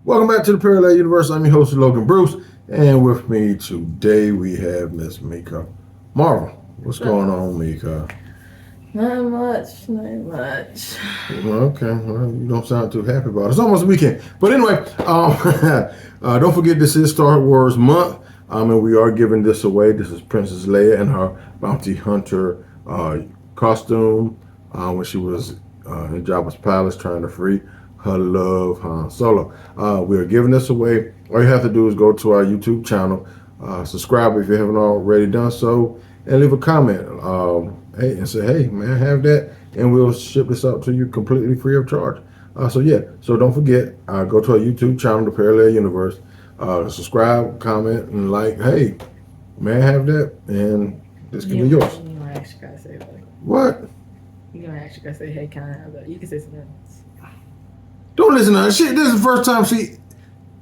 Welcome back to the Parallel Universe. I'm your host, Logan Bruce, and with me today we have Miss Mika Marvel. What's going on, Mika? Not much, not much. Okay, well, you don't sound too happy about it. It's almost the weekend. But anyway, don't forget this is Star Wars month, and we are giving this away. This is Princess Leia in her bounty hunter costume when she was in Jabba's palace trying to free her love Han Solo. We are giving this away. All you have to do is go to our YouTube channel, subscribe if you haven't already done so, and leave a comment. And say, hey, man, have that, and we'll ship this out to you completely free of charge. So don't forget, go to our YouTube channel, The Parallel Universe, subscribe, comment, and like. Hey, man, have that, and this can be yours. You don't actually gotta say that. What? You don't actually gotta say, hey, can I have that? You can say something else. Don't listen to her. This is the first time she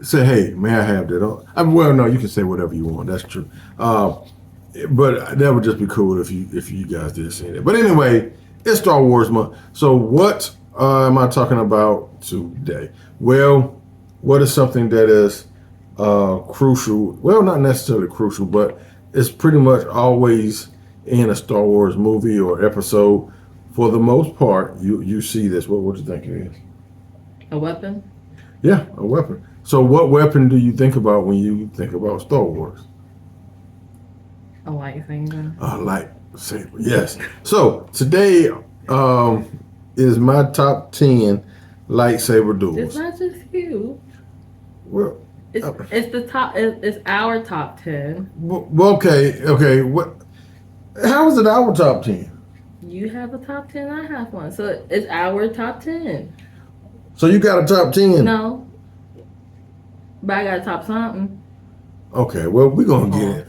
said, hey, may I have that? Well, no, you can say whatever you want. That's true. But that would just be cool if you guys did say that. But anyway, it's Star Wars month. So what am I talking about today? Well, what is something that is crucial? Well, not necessarily crucial, but it's pretty much always in a Star Wars movie or episode. For the most part, you see this. What do you think it is? A weapon? Yeah, a weapon. So what weapon do you think about when you think about Star Wars? A lightsaber. A lightsaber, yes. So today is my top 10 lightsaber duels. It's not just you. Well, it's the top. It's our top 10. well, okay. What? How is it our top 10? You have a top 10. I have one. So it's our top 10. So you got a top 10? No. But I got a top something. Okay. Well, we're gonna get it.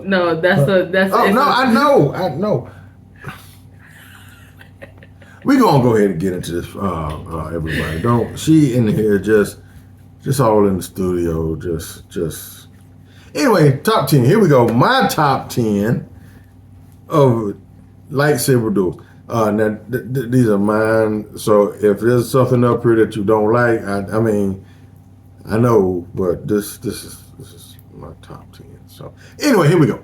No, that's. Oh no, I know. We're gonna go ahead and get into this, everybody. Don't she in here just all in the studio, just. Anyway, top 10. Here we go. My top 10 of lightsaber duels. Now these are mine. So if there's something up here that you don't like, I mean, I know, but this is my top 10. So anyway, here we go.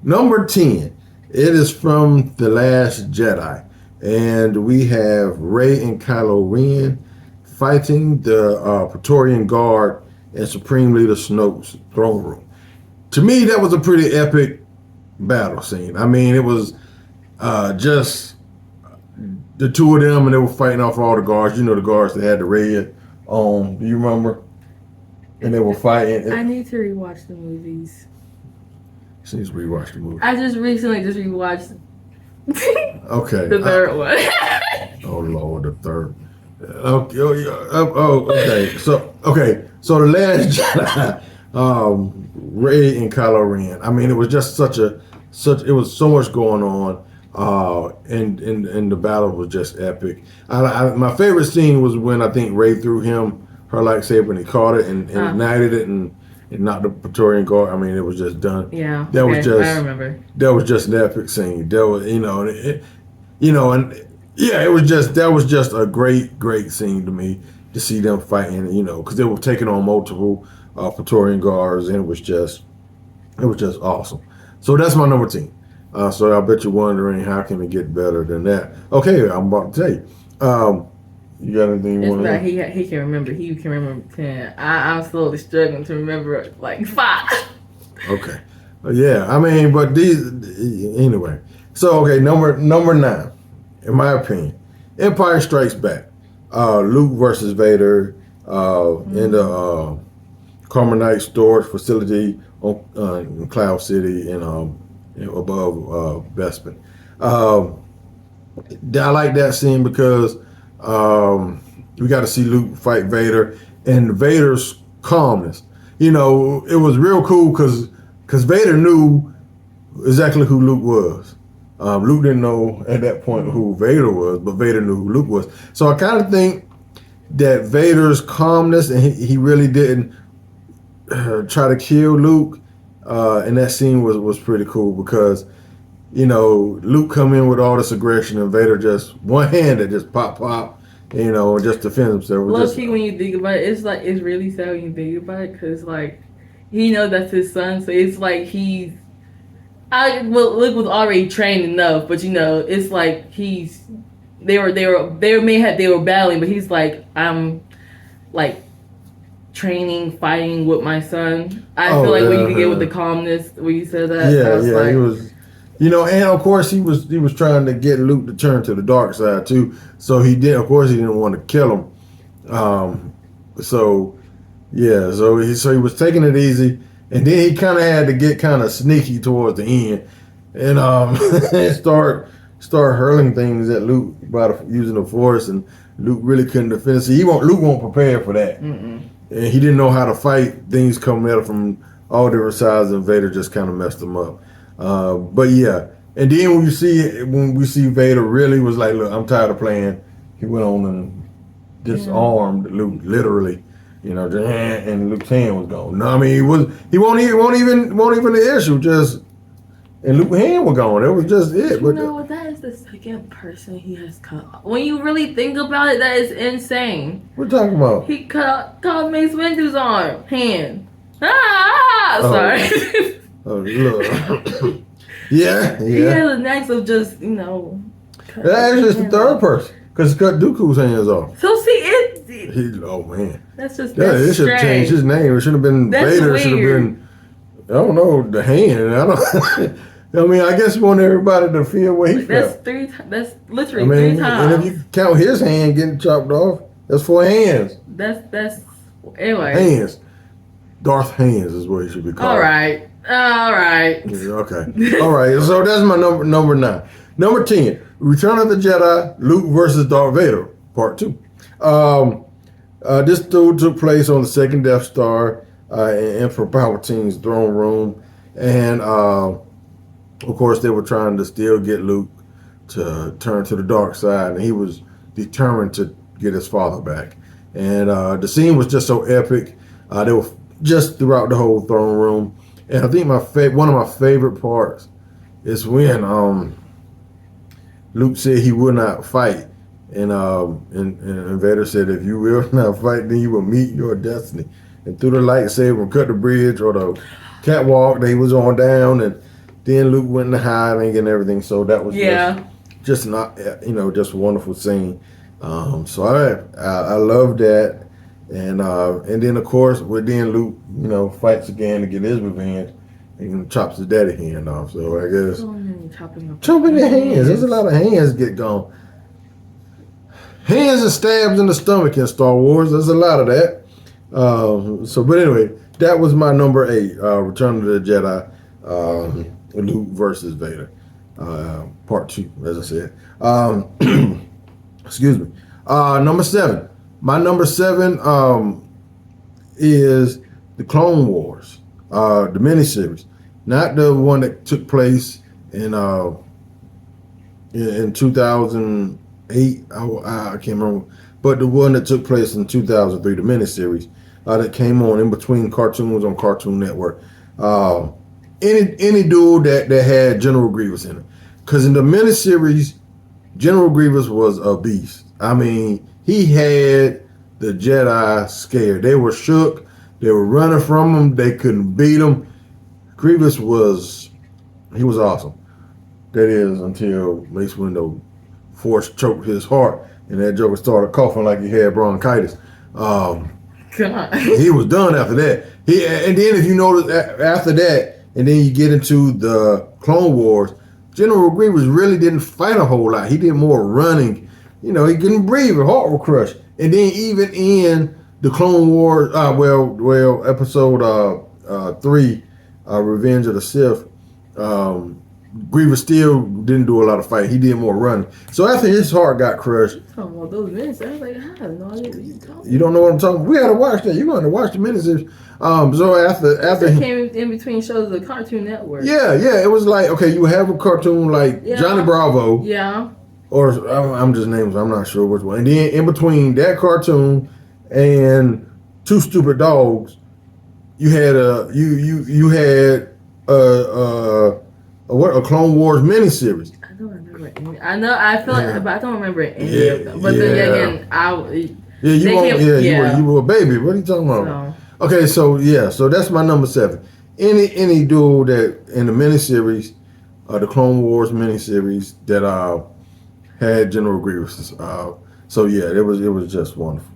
Number 10. It is from The Last Jedi. And we have Rey and Kylo Ren fighting the Praetorian Guard and Supreme Leader Snoke's throne room. To me, that was a pretty epic battle scene. I mean, it was just the two of them, and they were fighting off all the guards. You know, the guards that had the red on. Do you remember? And they were fighting. I need to rewatch the movies. She needs to rewatch the movie. I just recently rewatched Okay. the third one. Oh Lord, the third. Okay. Okay. So The Last Jedi, Rey and Kylo Ren. I mean, it was just it was so much going on. And the battle was just epic. My favorite scene was when I think Rey threw him her lightsaber and he caught it and ignited it and knocked the Praetorian Guard. I mean, it was just done. Yeah, I remember. That was just an epic scene. That was, that was just a great scene to me to see them fighting. Because they were taking on multiple Praetorian Guards, and it was just awesome. So that's my number 10. So I bet you're wondering how can it get better than that. Okay, I'm about to tell you. You got anything you want to know? He can remember. He can remember 10. I'm slowly struggling to remember like 5. Okay. Yeah, I mean, but these anyway. So okay, number 9, in my opinion, Empire Strikes Back. Luke versus Vader in the Carbonite storage facility in Cloud City and above Bespin. I like that scene because we got to see Luke fight Vader and Vader's calmness. It was real cool because Vader knew exactly who Luke was. Luke didn't know at that point who Vader was, but Vader knew who Luke was. So I kind of think that Vader's calmness, and he really didn't try to kill Luke, and that scene was pretty cool because, Luke come in with all this aggression and Vader just one-handed just pop, you know, just defend himself. Low Just, key, when you think about it, it's like it's really sad when you think about it, because like he knows that's his son, so it's like he's. Luke was already trained enough, but you know, it's like they were battling, but he's like, I'm like training, fighting with my son. I feel like when you can get with the calmness when you said that. Yeah, he was, you know, and of course he was trying to get Luke to turn to the dark side too. So he didn't want to kill him. So yeah, so he was taking it easy, and then he kind of had to get kind of sneaky towards the end, and and start hurling things at Luke using the Force, and Luke really couldn't defend. See, Luke won't prepare for that. Mm-mm. And he didn't know how to fight things coming at him from all different sides, and Vader just kind of messed him up. But yeah, and then when we see Vader really was like, look, I'm tired of playing. He went on and disarmed Luke literally, you know, and Luke's hand was gone. No, I mean he won't even the issue. Just and Luke's hand was gone. That was just it. But you know what? That is the second person he has cut. When you really think about it, that is insane. What you talking about? He cut Mace Windu's hand. Sorry. Oh, look. Yeah. He has a knack of just, you know. That's just the third person, because he cut Dooku's hands off. So see Oh man. That's just it should have changed his name. It should have been Vader. It should have been, I don't know, the hand. I don't. I mean, I guess you want everybody to feel what he felt. That's literally 3 times. And if you count his hand getting chopped off, that's 4 hands. That's anyway. Hands. Darth Hands is what he should be called. All right. Okay. All right. So that's my number 9. Number 10, Return of the Jedi, Luke versus Darth Vader, Part 2. This duel took place on the second Death Star in Emperor Palpatine's throne room, and of course they were trying to still get Luke to turn to the dark side, and he was determined to get his father back. And the scene was just so epic. They were just throughout the whole throne room, and I think one of my favorite parts is when Luke said he would not fight. And Vader said, if you will not fight, then you will meet your destiny. And through the lightsaber and cut the bridge or the catwalk they was on down, and then Luke went into hiding and everything. So that was just not, just a wonderful scene. So I love that. And then of course, then Luke, fights again to get his revenge and chops his daddy hand off. So I guess chopping the hands. There's a lot of hands get gone. Hands and stabs in the stomach in Star Wars. There's a lot of that. But anyway, that was my number 8, Return of the Jedi, Luke versus Vader, Part 2, as I said. Excuse me. Number 7. My number 7 is the Clone Wars, the miniseries, not the one that took place in 2008. I can't remember, but the one that took place in 2003, the miniseries that came on in between cartoons on Cartoon Network. Any duel that had General Grievous in it, because in the miniseries, General Grievous was a beast. I mean, he had the Jedi scared. They were shook. They were running from him. They couldn't beat him. Grievous was awesome. That is, until Mace Windu Force choked his heart, and that joker started coughing like he had bronchitis. God. He was done after that. And then if you notice after that, and then you get into the Clone Wars, General Grievous really didn't fight a whole lot. He did more running. He couldn't breathe. His heart was crushed. And then even in the Clone Wars, episode 3, Revenge of the Sith, Grievous still didn't do a lot of fighting. He did more running. So after his heart got crushed. Oh, well, those minutes, I was like, I have no idea what you're talking about. You don't know what I'm talking about? We got to watch that. You're going to watch the miniseries. So after he came in between shows of the Cartoon Network. Yeah. It was like, okay, you have a cartoon like Johnny Bravo. Yeah. Or I'm just naming, I'm not sure which one. And then in between that cartoon and Two Stupid Dogs, you had a Clone Wars miniseries. don't remember any. I know I feel like, but I don't remember any of them. But Yeah. then again, you won't. yeah. You were a baby. What are you talking about? So, Okay, so that's my number 7. Any duel that in the miniseries, the Clone Wars miniseries that had General Grievous. So yeah, it was just wonderful.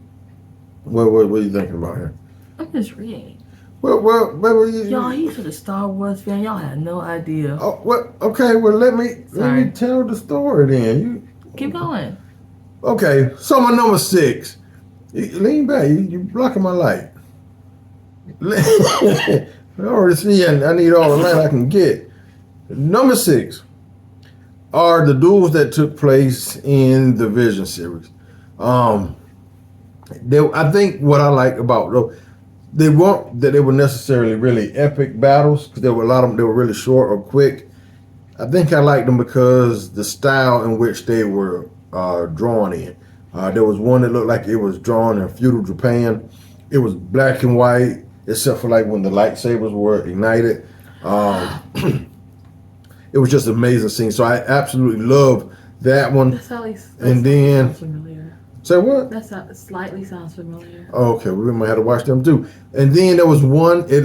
What are you thinking about here? I'm just reading. What Y'all, he's a Star Wars fan. Y'all had no idea. Oh, what? Okay, well let me tell the story then. Keep going. Okay, so my number 6. Lean back. You blocking my light. I already see. I need all the light I can get. Number 6 are the duels that took place in the Vision series. I think what I like about them, they weren't that they were necessarily really epic battles because there were a lot of them. They were really short or quick. I think I liked them because the style in which they were drawn in. There was one that looked like it was drawn in feudal Japan. It was black and white, except for like when the lightsabers were ignited. It was just an amazing scene. So I absolutely love that one. And then familiar. Say what? That slightly sounds familiar. Okay, we might have to watch them too. And then there was one. It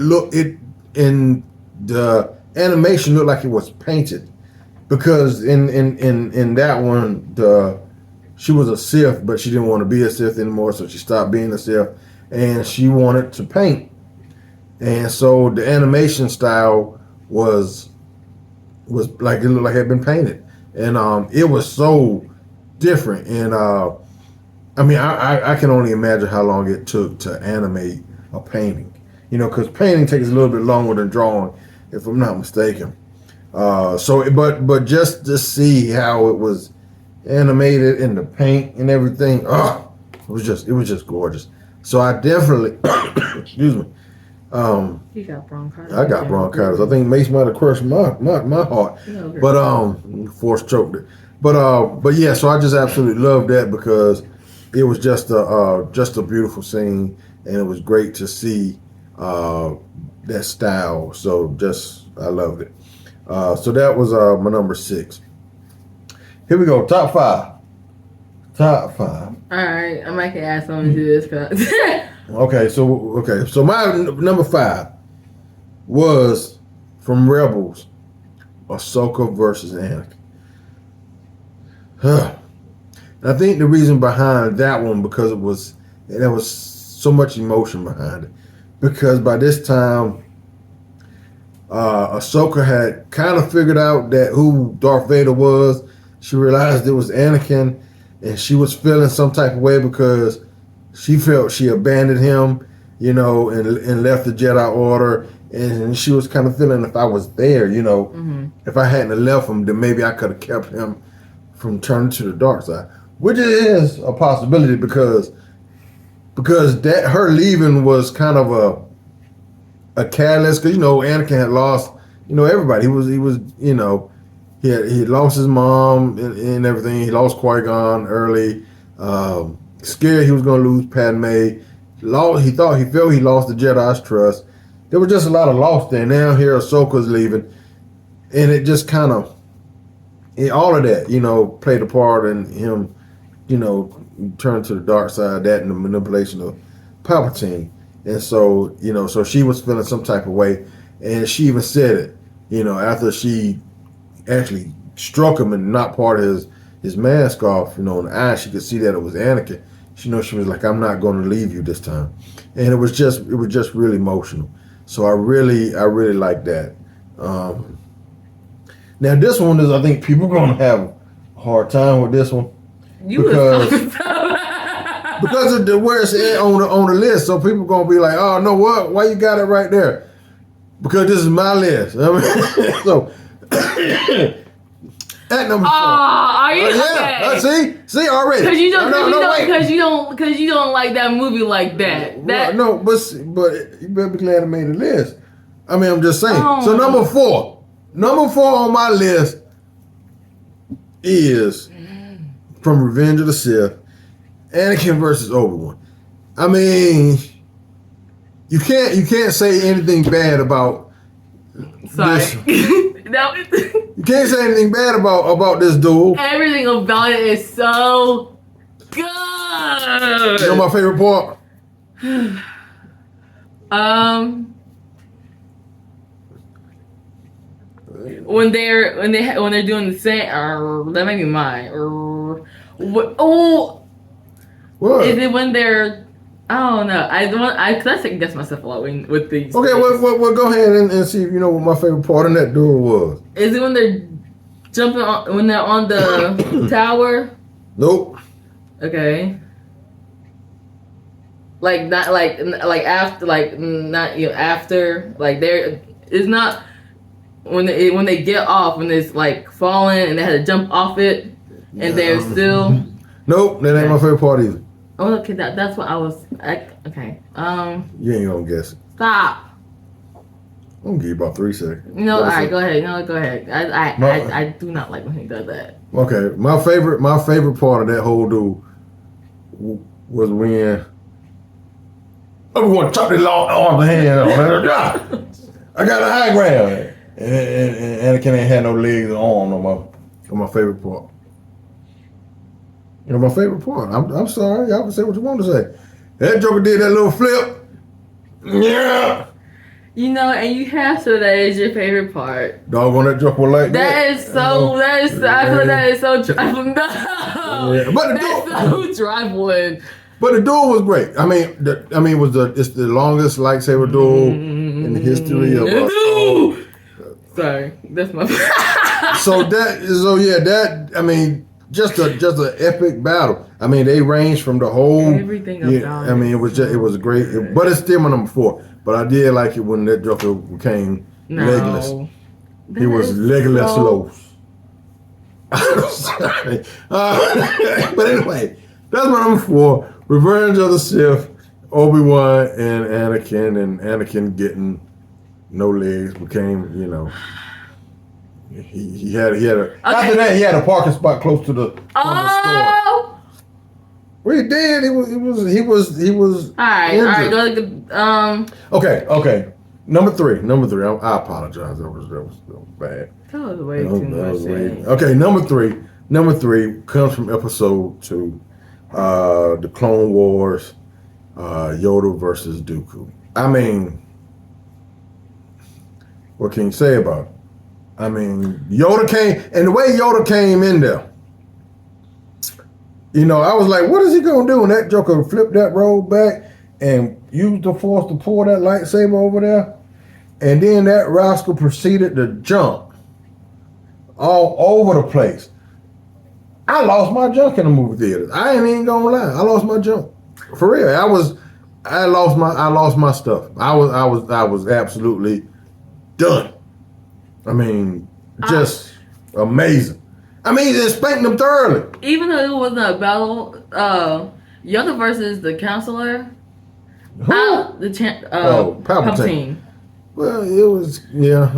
in the animation looked like it was painted because in that one she was a Sith, but she didn't want to be a Sith anymore, so she stopped being a Sith, and she wanted to paint. And so the animation style was like it looked like it had been painted, and it was so different. And I mean, I can only imagine how long it took to animate a painting, because painting takes a little bit longer than drawing, if I'm not mistaken. But just to see how it was animated in the paint and everything, it was just gorgeous. So I definitely, excuse me. You got bronchitis. I got bronchitis. I think Mace might have crushed my heart, but force choked it. But yeah, so I just absolutely love that because it was just a beautiful scene, and it was great to see that style. So I loved it. So that was my number 6. Here we go. Top 5. All right, I might add something to this. Okay, so my number 5 was from Rebels, Ahsoka versus Anakin. And I think the reason behind that one because there was so much emotion behind it. Because by this time, Ahsoka had kind of figured out that who Darth Vader was. She realized it was Anakin, and she was feeling some type of way because she felt she abandoned him, and left the Jedi Order. And she was kind of feeling if I was there, if I hadn't left him, then maybe I could have kept him from turning to the dark side, which is a possibility because that her leaving was kind of a catalyst. Because Anakin had lost, everybody. He was, he lost his mom and everything. He lost Qui-Gon early. Scared he was going to lose Padme. He felt he lost the Jedi's trust. There was just a lot of loss there. Now here Ahsoka's leaving, and it just kind of all of that, played a part in him, turn to the dark side. That and the manipulation of Palpatine, and so so she was feeling some type of way, and she even said it, after she actually struck him and knocked part of his mask off, in the eye. She could see that it was Anakin. She was like, "I'm not going to leave you this time," and it was just really emotional. So I really like that. Now this one is, I think people are going to have a hard time with this one because of where it's at on the list. So people are going to be like, "Oh no, what? Why you got it right there?" Because this is my list. I mean, so. At number 4. Are you okay? See already. Because you don't like that movie like that. No, but you better be glad I made the list. I mean, I'm just saying. So number 4 on my list is from Revenge of the Sith, Anakin versus Obi-Wan. I mean, you can't say anything bad about Sorry. this. You can't say anything bad about this duel. Everything about it is so good. You know my favorite part? When they're doing the same, that might be mine. What? Is it when they're? I don't know. Cause I second guess myself a lot with these. Okay, well, go ahead and see if you know what my favorite part in that duel was. Is it when they're jumping on, when they're on the tower? Nope. Okay. Like not like after not after there it's not when they get off when it's like falling and they had to jump off it and they're still. Nope, that ain't my favorite part either. Oh, okay, that's what I was. Okay. You ain't gonna guess it. Stop. I'm gonna give you about 3 seconds. No, all right, go ahead. No, go ahead. I do not like when he does that. Okay, my favorite part of that whole duel was when everyone chopped his long arms and hands. I got a high ground, and Anakin ain't had no legs or arms on my favorite part. You know my favorite part. I'm sorry, y'all can say what you want to say. That Joker did that little flip. Yeah. You know, and you have to. That is your favorite part. Dog on that Joker was like that. I feel that is so trifling. No. Yeah. But that's so trifling. But the duel was great. It's the longest lightsaber duel in the history of us. Sorry, that's my. Just an epic battle. I mean, they ranged from the whole. Everything about it. It was great. But it's still my number 4. But I did like it when that Joker became legless. He was legless Los. I'm sorry. But anyway, that's my number 4. Revenge of the Sith, Obi-Wan and Anakin getting no legs became, he had a after that he had a parking spot close to the store. Well, he did. He was. All right. Go Okay. Number three. I apologize. That was bad. That was way too much. Okay, number three. Number 3 comes from episode 2, the Clone Wars, Yoda versus Dooku. I mean, what can you say about it? I mean, Yoda came, and the way Yoda came in there, I was like, what is he going to do? And that Joker flipped that robe back and used the Force to pull that lightsaber over there. And then that rascal proceeded to jump all over the place. I lost my junk in the movie theaters. I ain't even going to lie. I lost my junk. For real. I lost my stuff. I was absolutely done. I mean, just amazing. I mean, they spanked them thoroughly. Even though it wasn't a battle, Yoda versus the Counselor. Who? Palpatine. Well, it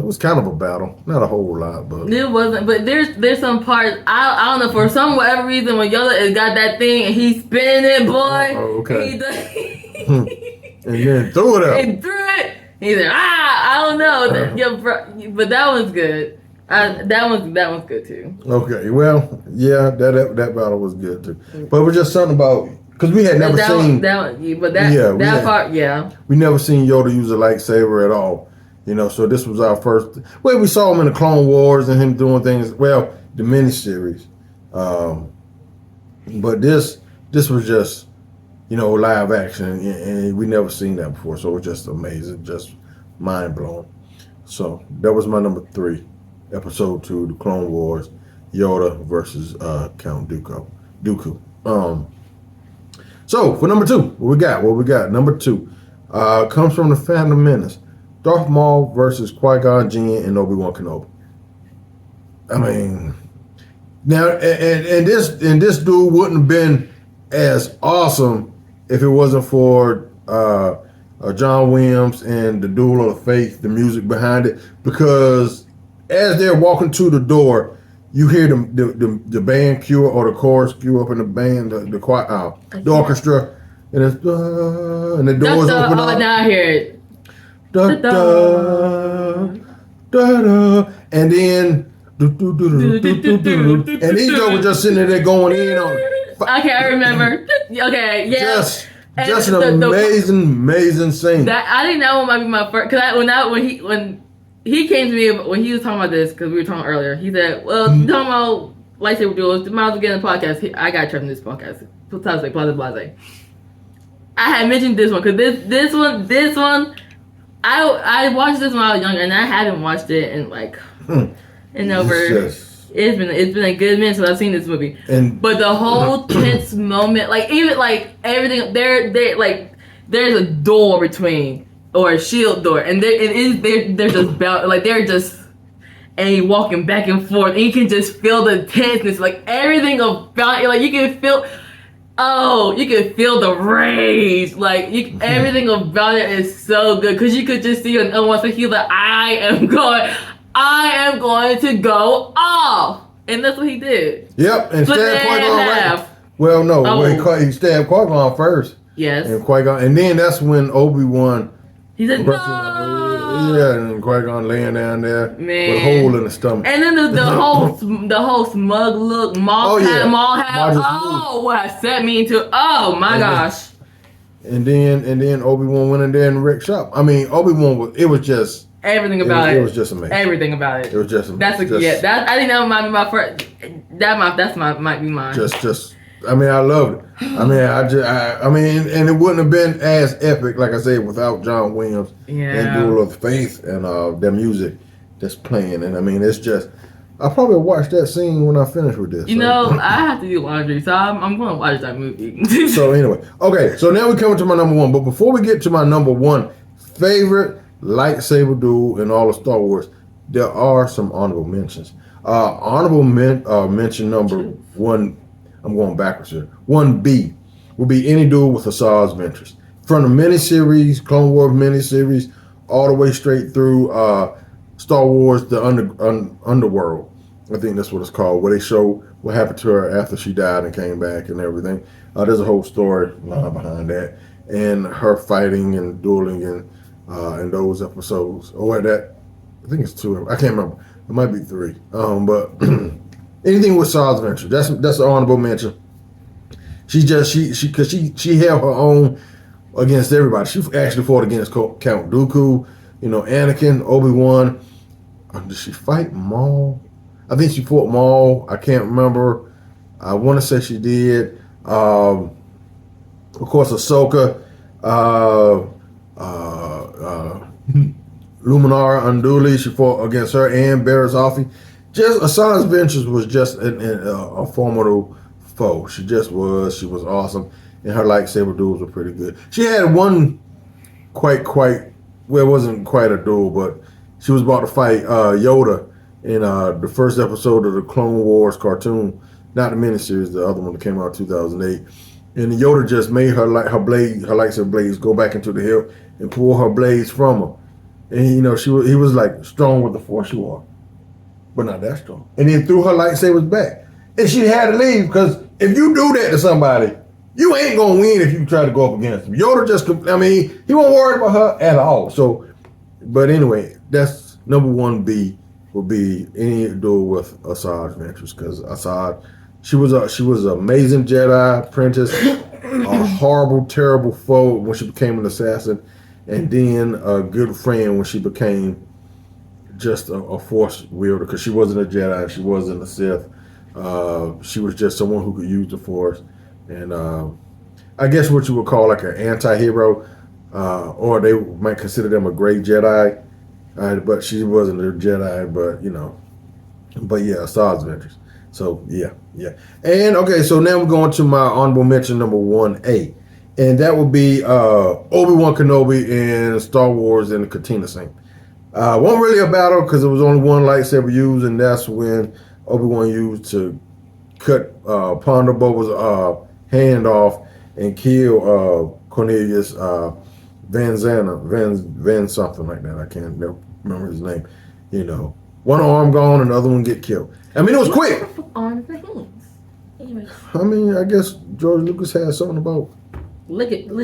was kind of a battle. Not a whole lot, but it wasn't. But there's some parts. I don't know, for some whatever reason when Yoda has got that thing and he's spinning it, boy. Okay. And then threw it up. And threw it. He's like, I don't know. But that one's good. That one's good too. Okay, well, yeah, that battle was good too. But it was just something about, because we had never seen that part. We never seen Yoda use a lightsaber at all. So this was our first. Well, we saw him in the Clone Wars and him doing things. Well, the miniseries, but this was just live action, and we never seen that before. So it was just amazing, just mind blowing. So that was my number 3. Episode 2, the Clone Wars, Yoda versus Count Dooku. So for number 2, what we got? Number 2 comes from the Phantom Menace, Darth Maul versus Qui-Gon Jinn and Obi-Wan Kenobi. I mean, now and this dude wouldn't have been as awesome if it wasn't for John Williams and the Duel of the Faith, the music behind it, because as they're walking to the door, you hear the band cue or the chorus cue up in the band, the orchestra, and it's and the doors open up. Oh, now I hear it. Da, da, da, da. And then and these girls were just sitting there going in on it. Okay, I remember. Okay, yeah. Just an amazing scene. That I think that one might be my first. Cause when he came to me when he was talking about this, because we were talking earlier, he said, "Well, you talking about lightsaber duels, might as well get in the podcast." I got trapped in this podcast. Blase. I had mentioned this one because this one, I watched this when I was younger, and I haven't watched it in like in over. It's been a good minute since I've seen this movie. But the whole tense moment, like even like everything, there's a door between or a shield door, and they're just they're just walking back and forth, and you can just feel the tenseness, like everything about it, like you can feel. Oh, you can feel the rage. Like everything about it is so good because you could just see on one so he's like, I am going to go off. And that's what he did. Yep, and stabbed Qui-Gon right. Well, no, he stabbed Qui-Gon first. Yes. And Qui-Gon, and then that's when Obi-Wan. He said, no. Yeah, and Qui-Gon laying down there with a hole in the stomach. And then the whole smug look, Maul hat. Oh, what set me into? Oh my gosh. And then Obi-Wan went in there and wrecked shop. I mean, Obi-Wan it was just. Everything about it. It was just amazing. Everything about it. It was just amazing. I think that might be my first. Might be mine. I mean, I loved it. I mean, and it wouldn't have been as epic, like I said, without John Williams and Duel of Faith and their music that's playing. And I mean, it's just. I'll probably watch that scene when I finish with this. You know, I have to do laundry, so I'm going to watch that movie. So anyway, okay. So now we're coming to my number one. But before we get to my number one favorite lightsaber duel in all of Star Wars, there are some honorable mentions. Honorable mention number one, I'm going backwards here. 1B will be any duel with Asajj Ventress. From the miniseries, Clone Wars miniseries, all the way straight through Star Wars, the Underworld. I think that's what it's called, where they show what happened to her after she died and came back and everything. There's a whole story behind that. And her fighting and dueling and in those episodes, I think it's 2. I can't remember. It might be 3. But anything with Asajj Ventress, that's an honorable mention. She held her own against everybody. She actually fought against Count Dooku, Anakin, Obi-Wan. Did she fight Maul? I think she fought Maul. I can't remember. I want to say she did. Of course, Ahsoka. Luminara Unduli, she fought against her, and Barriss Offee. Just Asajj Ventress was just a formidable foe. She just was. She was awesome, and her lightsaber duels were pretty good. She had one quite well, it wasn't quite a duel, but she was about to fight Yoda in the first episode of the Clone Wars cartoon, not the miniseries, the other one that came out in 2008. And Yoda just made her lightsaber blades go back into the hip and pull her blades from her. And he was like strong with the Force, you are, but not that strong. And then threw her lightsabers back, and she had to leave because if you do that to somebody, you ain't gonna win if you try to go up against him. Yoda he won't worry about her at all. So, but anyway, that's number 1B will be any duel with Asajj Ventress because Asajj, she was an amazing Jedi apprentice, a horrible, terrible foe when she became an assassin. And then a good friend when she became just a Force wielder because she wasn't a Jedi, she wasn't a Sith. She was just someone who could use the Force. And I guess what you would call like an anti-hero, or they might consider them a great Jedi. But she wasn't a Jedi, but yeah, Asajj Ventress. So yeah. And okay, so now we're going to my honorable mention number 1A. And that would be Obi-Wan Kenobi in Star Wars in the Cantina scene. Wasn't really a battle because there was only one lightsaber used, and that's when Obi-Wan used to cut Ponderboba's hand off and kill Cornelius Van something like that. I can't remember his name. One arm gone and the other one get killed. I mean, it was quick. Arms and hands. Anyway. I mean, I guess George Lucas had something about ligaments.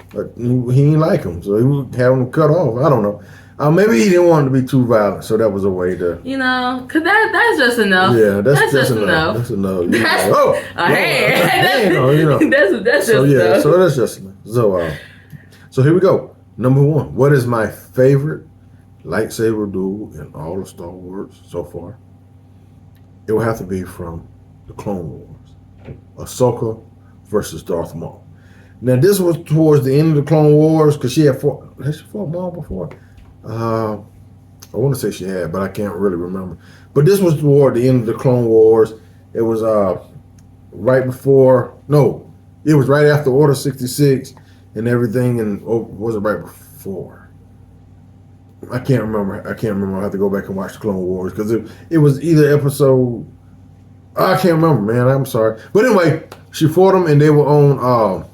But he ain't like him, so he would have him cut off. I don't know. Maybe he didn't want it to be too violent, so that was a way to. You know, cause that's just enough. Yeah, that's just enough. That's enough. That's a hand. That's so just enough. So that's just enough. So here we go. Number 1. What is my favorite lightsaber duel in all of Star Wars so far? It will have to be from the Clone Wars. Ahsoka versus Darth Maul. Now this was towards the end of the Clone Wars because she fought Maul before. I want to say she had, but I can't really remember. But this was toward the end of the Clone Wars. It was right before. No, it was right after Order 66 and everything. And was it right before? I can't remember. I have to go back and watch the Clone Wars because it was either episode. I can't remember, man. I'm sorry. But anyway, she fought them and they were on.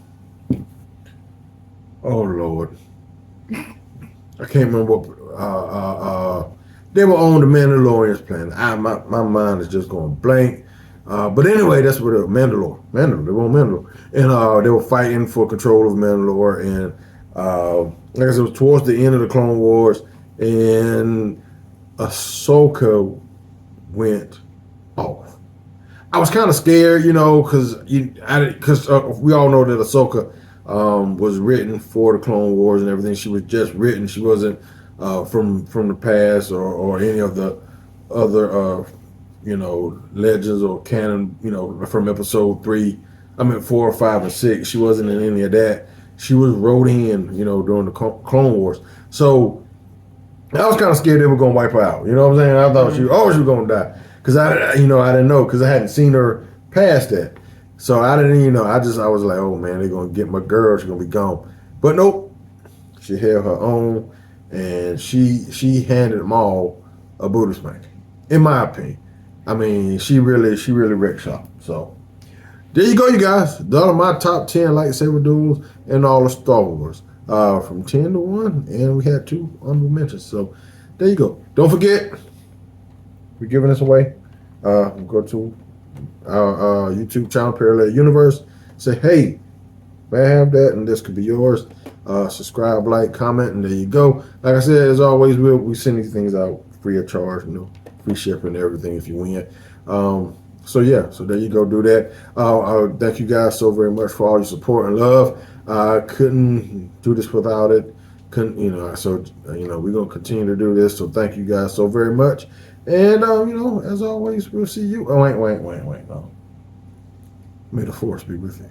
Oh Lord, I can't remember what. They were on the Mandalorian's planet. My mind is just going blank. But anyway, that's what Mandalore. They were on Mandalore, and they were fighting for control of Mandalore. And like I said, it was towards the end of the Clone Wars, and Ahsoka went off. I was kind of scared, because we all know that Ahsoka was written for the Clone Wars and everything. She was just written. She wasn't from the past or any of the other legends or canon, from episode 3. I mean 4, 5, and 6. She wasn't in any of that. She was wrote in, during the Clone Wars. So I was kind of scared they were gonna wipe her out. You know what I'm saying? I thought she was gonna die because I didn't know because I hadn't seen her past that. So I didn't, I was like, oh man, they're gonna get my girl. She's gonna be gone. But nope, she held her own, and she handed them all a booty smack, in my opinion. I mean, she really wrecked shop. So there you go, you guys. Those are my top 10 lightsaber duels in all of Star Wars, from 10 to 1, and we had 2 honorable mentions. So there you go. Don't forget, we're giving this away. Go to our YouTube channel, Parallel Universe. Say, hey, may I have that? And this could be yours. Subscribe, like, comment, and there you go. Like I said, as always, we send these things out free of charge, free shipping and everything if you win. So there you go, do that. Thank you guys so very much for all your support and love. I couldn't do this without it. So we're gonna continue to do this. So thank you guys so very much. And as always, we'll see you. Oh, wait, no. May the force be with you.